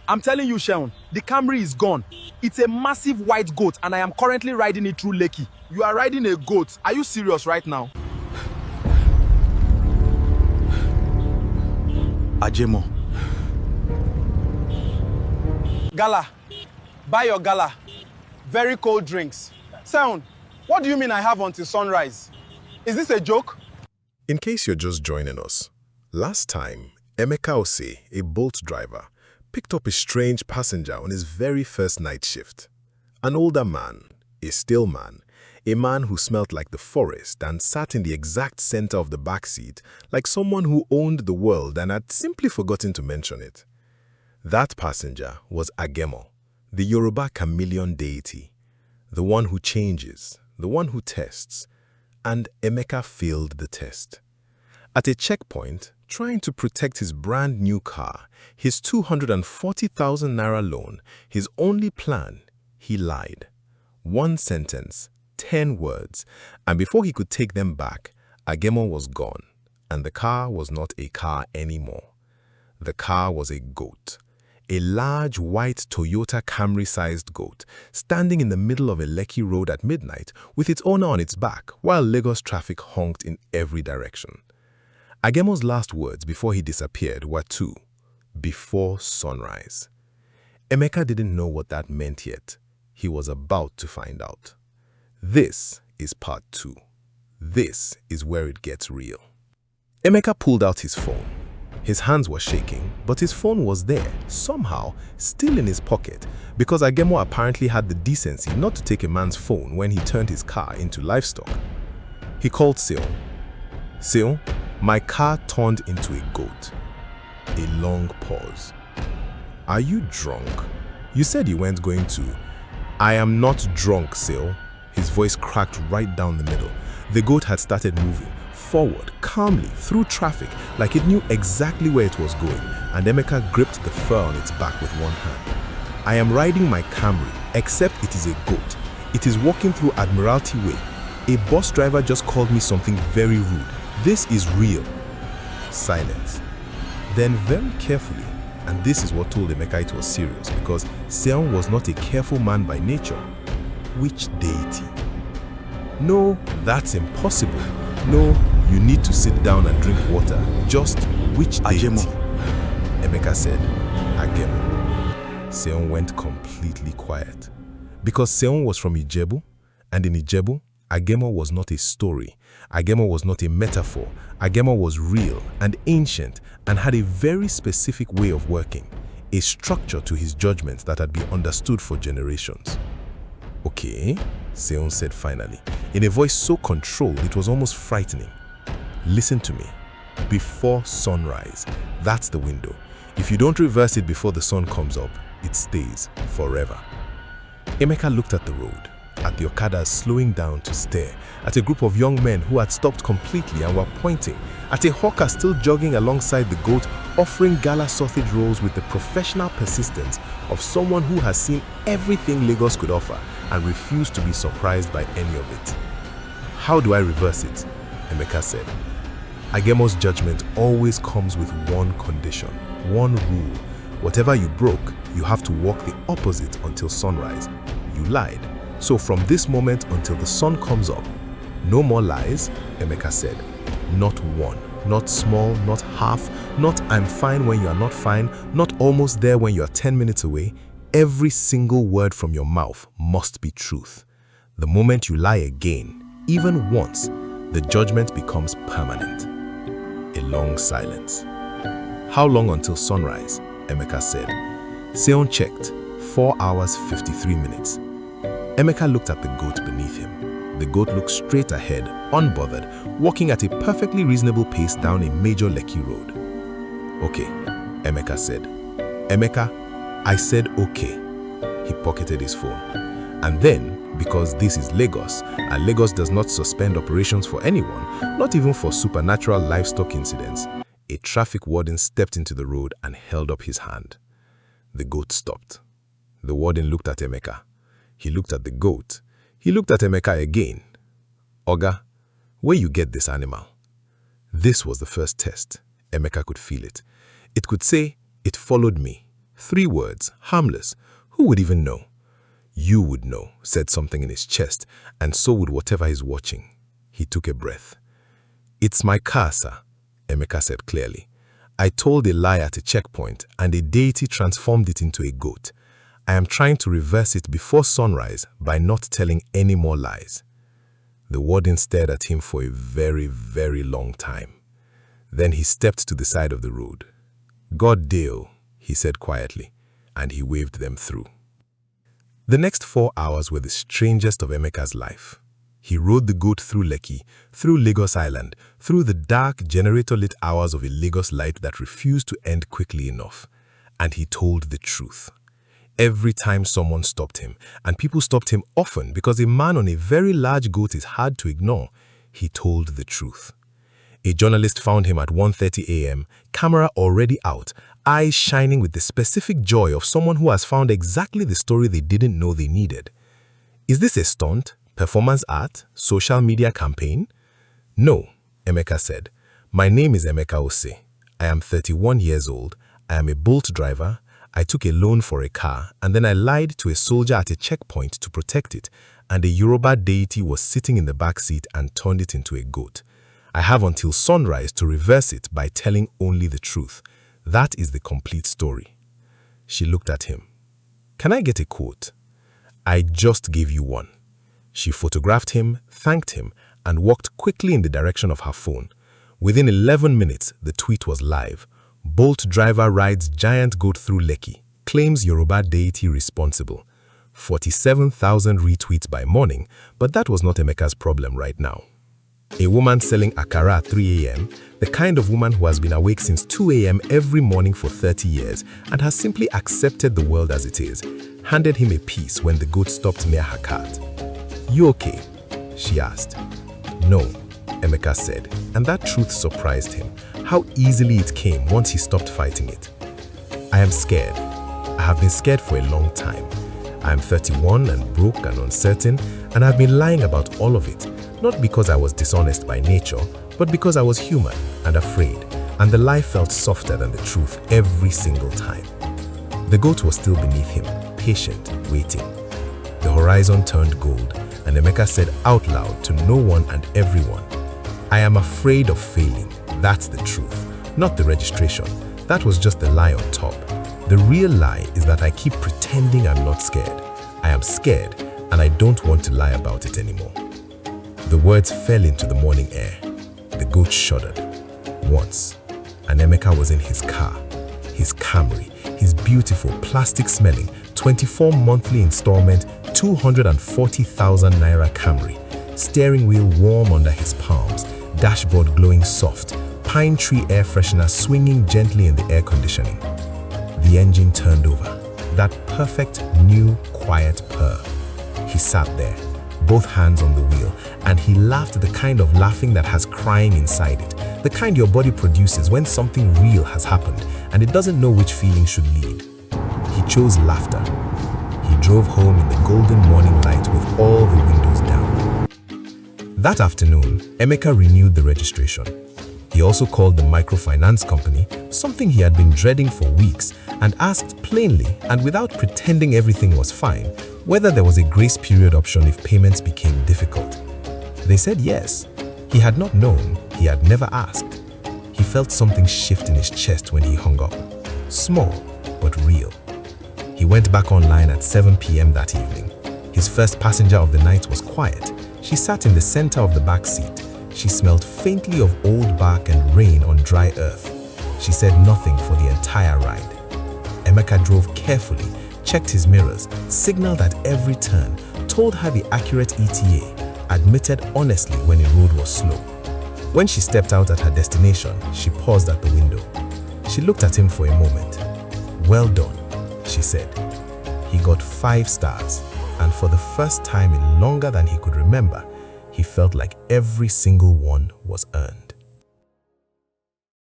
I'm telling you, Sheon, the Camry is gone. It's a massive white goat and I am currently riding it through Lekki. You are riding a goat. Are you serious right now? Ajemo. Gala. Buy your gala. Very cold drinks. Sound, what do you mean I have until sunrise? Is this a joke? In case you're just joining us, last time, Emeka Ose, a Bolt driver, picked up a strange passenger on his very first night shift. An older man, a still man, a man who smelt like the forest and sat in the exact center of the backseat like someone who owned the world and had simply forgotten to mention it. That passenger was Agemo, the Yoruba chameleon deity, the one who changes, the one who tests, and Emeka failed the test. At a checkpoint, trying to protect his brand new car, his 240,000 naira loan, his only plan, he lied. 1 sentence, 10 words, and before he could take them back, Agemo was gone, and the car was not a car anymore. The car was a goat. A large white Toyota Camry-sized goat, standing in the middle of a Lekki road at midnight with its owner on its back while Lagos traffic honked in every direction. Agemo's last words before he disappeared were 2, before sunrise. Emeka didn't know what that meant yet. He was about to find out. This is part 2. This is where it gets real. Emeka pulled out his phone. His hands were shaking, but his phone was there, somehow, still in his pocket, because Agemo apparently had the decency not to take a man's phone when he turned his car into livestock. He called Seun. Seun, my car turned into a goat. A long pause. Are you drunk? You said you weren't going to. I am not drunk, Seun. His voice cracked right down the middle. The goat had started moving, forward, calmly, through traffic, like it knew exactly where it was going, and Emeka gripped the fur on its back with one hand. I am riding my Camry, except it is a goat. It is walking through Admiralty Way. A bus driver just called me something very rude. This is real. Silence. Then very carefully, and this is what told Emeka it was serious, because Seun was not a careful man by nature. Which deity? No, that's impossible. No, you need to sit down and drink water. Just which deity? Agemo. Emeka said, Agemo. Seun went completely quiet. Because Seun was from Ijebu, and in Ijebu, Agemo was not a story. Agemo was not a metaphor. Agemo was real and ancient and had a very specific way of working, a structure to his judgments that had been understood for generations. Okay, Seun said finally, in a voice so controlled it was almost frightening. Listen to me. Before sunrise, that's the window. If you don't reverse it before the sun comes up, it stays forever. Emeka looked at the road, at the Okadas slowing down to stare, at a group of young men who had stopped completely and were pointing, at a hawker still jogging alongside the goat, offering gala sausage rolls with the professional persistence of someone who has seen everything Lagos could offer and refused to be surprised by any of it. How do I reverse it? Emeka said. Agemo's judgment always comes with one condition, one rule. Whatever you broke, you have to walk the opposite until sunrise. You lied. So from this moment until the sun comes up, no more lies, Emeka said. Not one, not small, not half, not I'm fine when you are not fine, not almost there when you are 10 minutes away. Every single word from your mouth must be truth. The moment you lie again, even once, the judgment becomes permanent. A long silence. How long until sunrise? Emeka said. Seun checked. 4 hours 53 minutes. Emeka looked at the goat beneath him. The goat looked straight ahead, unbothered, walking at a perfectly reasonable pace down a major Lekki road. Okay, Emeka said. Emeka, I said okay. He pocketed his phone. And then, because this is Lagos, and Lagos does not suspend operations for anyone, not even for supernatural livestock incidents, a traffic warden stepped into the road and held up his hand. The goat stopped. The warden looked at Emeka. He looked at the goat. He looked at Emeka again. Oga, where you get this animal? This was the first test. Emeka could feel it. It could say, it followed me. 3 words, harmless. Who would even know? You would know, said something in his chest, and so would whatever he's watching. He took a breath. It's my car, sir, Emeka said clearly. I told a lie at a checkpoint, and a deity transformed it into a goat. I am trying to reverse it before sunrise by not telling any more lies. The warden stared at him for a very, very long time. Then he stepped to the side of the road. God deal, he said quietly, and he waved them through. The next 4 hours were the strangest of Emeka's life. He rode the goat through Lekki, through Lagos Island, through the dark, generator-lit hours of a Lagos light that refused to end quickly enough. And he told the truth. Every time someone stopped him, and people stopped him often because a man on a very large goat is hard to ignore, he told the truth. A journalist found him at 1:30 a.m., camera already out, eyes shining with the specific joy of someone who has found exactly the story they didn't know they needed. Is this a stunt, performance art, social media campaign? No, Emeka said. My name is Emeka Ose. I am 31 years old. I am a Bolt driver. I took a loan for a car, and then I lied to a soldier at a checkpoint to protect it, and a Yoruba deity was sitting in the back seat and turned it into a goat. I have until sunrise to reverse it by telling only the truth. That is the complete story. She looked at him. Can I get a quote? I just gave you one. She photographed him, thanked him, and walked quickly in the direction of her phone. Within 11 minutes, the tweet was live. Bolt driver rides giant goat through Lekki, claims Yoruba deity responsible. 47,000 retweets by morning, but that was not Emeka's problem right now. A woman selling akara at 3 a.m., the kind of woman who has been awake since 2 a.m. every morning for 30 years and has simply accepted the world as it is, handed him a piece when the goat stopped near her cart. You okay? She asked. No, Emeka said, and that truth surprised him, how easily it came once he stopped fighting it. I am scared. I have been scared for a long time. I am 31 and broke and uncertain, and I've been lying about all of it, not because I was dishonest by nature, but because I was human and afraid, and the lie felt softer than the truth every single time. The goat was still beneath him, patient, waiting. The horizon turned gold, and Emeka said out loud to no one and everyone, I am afraid of failing. That's the truth, not the registration. That was just the lie on top. The real lie is that I keep pretending I'm not scared. I am scared, and I don't want to lie about it anymore. The words fell into the morning air. The goat shuddered. Once, and Emeka was in his car, his Camry, his beautiful plastic-smelling 24 monthly installment 240,000 naira Camry, steering wheel warm under his palms, dashboard glowing soft, pine tree air freshener swinging gently in the air conditioning. The engine turned over, that perfect, new, quiet purr. He sat there, both hands on the wheel, and he laughed the kind of laughing that has crying inside it, the kind your body produces when something real has happened and it doesn't know which feeling should lead. He chose laughter. He drove home in the golden morning light with all the windows down. That afternoon, Emeka renewed the registration. He also called the microfinance company, something he had been dreading for weeks, and asked plainly and without pretending everything was fine, whether there was a grace period option if payments became difficult. They said yes. He had not known, he had never asked. He felt something shift in his chest when he hung up. Small, but real. He went back online at 7 p.m. that evening. His first passenger of the night was quiet. She sat in the center of the back seat. She smelled faintly of old bark and rain on dry earth. She said nothing for the entire ride. Emeka drove carefully, checked his mirrors, signaled at every turn, told her the accurate ETA, admitted honestly when a road was slow. When she stepped out at her destination, she paused at the window. She looked at him for a moment. Well done, she said. He got 5 stars, and for the first time in longer than he could remember, he felt like every single one was earned.